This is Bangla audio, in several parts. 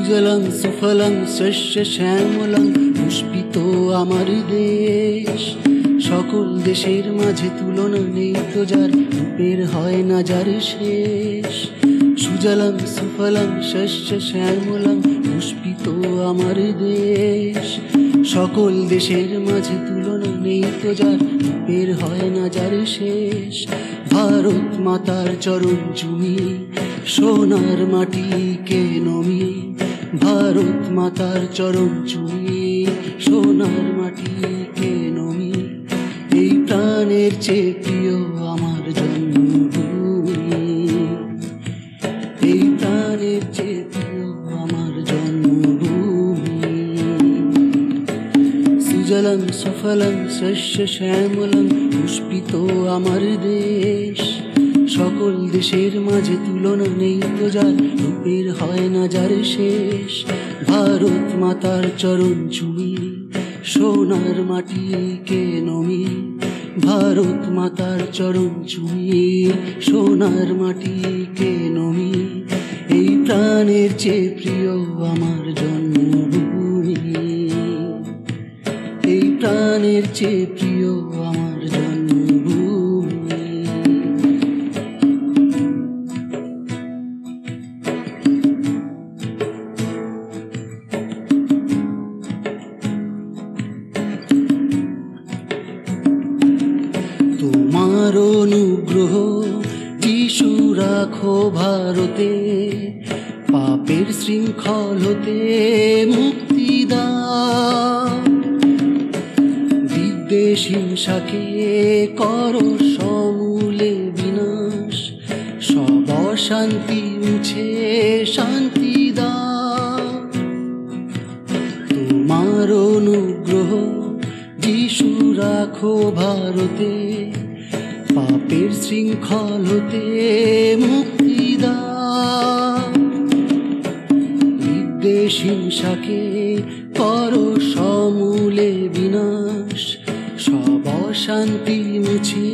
সুজলাং সুফলাং শস্য শ্যামলাং পুষ্পিত আমার দেশ। সকল দেশের মাঝে তুলনা নেই তো যার, রূপের হয় না যার শেষ। সুজলাং সুফলাং শস্য শ্যামলাং পুষ্পিত আমার দেশ। সকল দেশের মাঝে তুলনা নেই তো যার, রূপের হয় না যার শেষ। ভারত মাতার চরণ চুমি সোনার মাটিকে নমি। ভারত মাতার চরণ চুমি সোনার মাটিকে নমি। এই প্রাণের চেয়ে প্রিয় আমার জন্মভূমি। এই প্রাণের চেয়ে প্রিয় আমার জন্মভূমি। সুজলাং সুফলাং শস্য শ্যামলাং পুষ্পিত আমার দেশ। সকল দেশের মাঝে তুলনা নেই তো যার, রূপের হয় না যার শেষ। ভারত মাতার চরণ চুমি সোনার মাটিকে নমি। ভারত মাতার চরণ চুমি সোনার মাটিকে নমি। এই প্রাণের চেয়ে প্রিয় আমার জন্মভূমি। এই প্রাণের চেয়ে প্রিয় আমার জন্মভূমি। তোমার অনুগ্রহ যিশু রাখো ভারতে, পাপের শৃঙ্খল হতে মুক্তি দাও। বিদ্বেষ হিংসাকে করো সমূলে বিনাশ, সব অশান্তি মুছে শান্তি দাও। তোমার অনুগ্রহ যিশু রাখো ভারতে, পাপের শৃঙ্খল হতে মুক্তি দাও। বিদ্বেষ হিংসাকে করো সমূলে বিনাশ, সব অশান্তি মুছে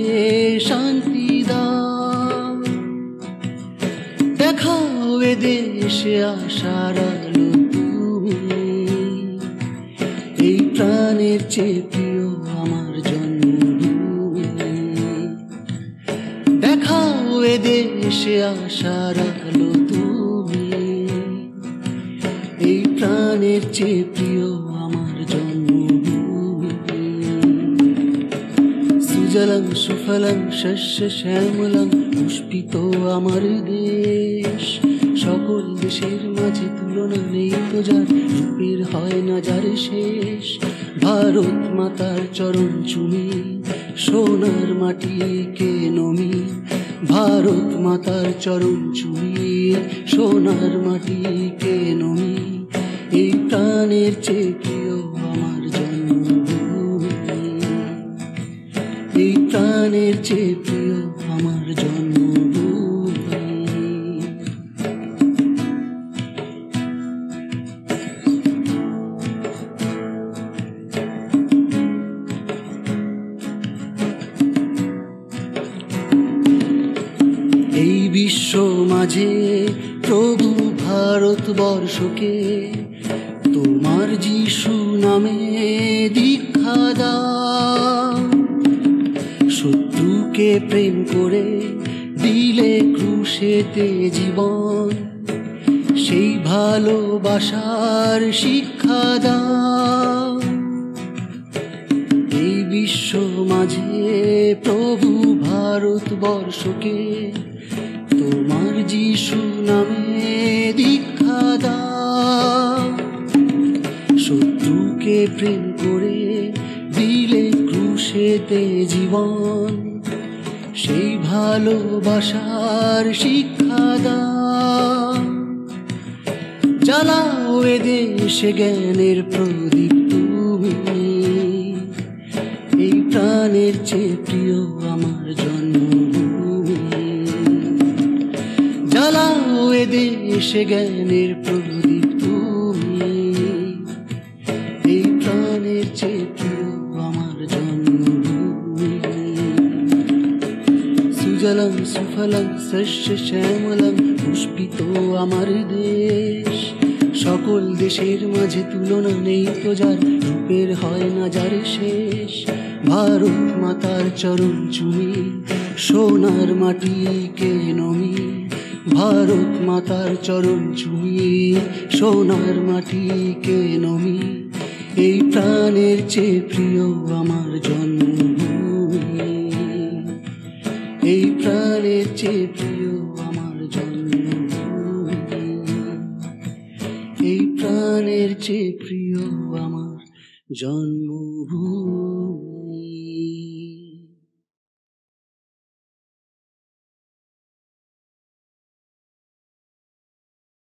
শান্তি দাও। দেখাও এ দেশে আশার আলো তুমি। এই প্রাণের চেয়ে প্রিয় আমার জন্মভূমি। দেখাও এ দেশে আশার আলো তুমি। এই প্রাণের চেয়ে প্রিয় আমার জন্মভূমি। সুজলাং সুফলাং শস্য শ্যামলাং পুষ্পিত আমার দেশ। সকল দেশের মাঝে তুলনা নেই তো যার, রূপের হয় না যার শেষ। ভারত মাতার চরণ চুমি সোনার মাটিকে নমি। ভারত মাতার চরণ চুমি সোনার মাটিকে নমি। এই প্রাণের চেয়ে প্রিয় আমার জন্মভূমি। এই প্রাণের চেয়ে প্রিয় আমার জন্মভূমি। এই বিশ্ব মাঝে প্রভু ভারতবর্ষকে তোমার যিশু নামে দীক্ষা দাও। শত্রুকে প্রেম করে দিলে ক্রুশেতে জীবন, সেই ভালোবাসার শিক্ষা দাও। এই বিশ্ব মাঝে প্রভু ভারতবর্ষকে তোমার যিশু নামে দীক্ষা দাও। শত্রুকে প্রেম করে দিলে ক্রুশেতে জীবন, সেই ভালোবাসার শিক্ষা দাও। জ্বালাও এ দেশে জ্ঞানের প্রদীপ তুমি। এই প্রাণের চেয়ে প্রিয় আমার জন্মভূমি। জ্বালাও এ দেশে জ্ঞানের প্রদীপ তুমি। এই প্রাণের চেয়ে প্রিয় আমার জন্মভূমি। সুজলাং সুফলাং শস্য শ্যামলাং পুষ্পিত আমার দেশ। সকল দেশের মাঝে তুলনা নেই তো যার, রূপের হয় না যার শেষ। ভারত মাতার চরণ চুমি সোনার মাটিকে নমি, ভারত মাতার চরণ চুমি সোনার মাটিকে নমি। এই প্রাণের চেয়ে প্রিয় আমার জন্মভূমি, এই প্রাণের চেয়ে প্রিয় আমার জন্মভূমি, এই প্রাণের চেয়ে প্রিয় আমার জন্মভূমি।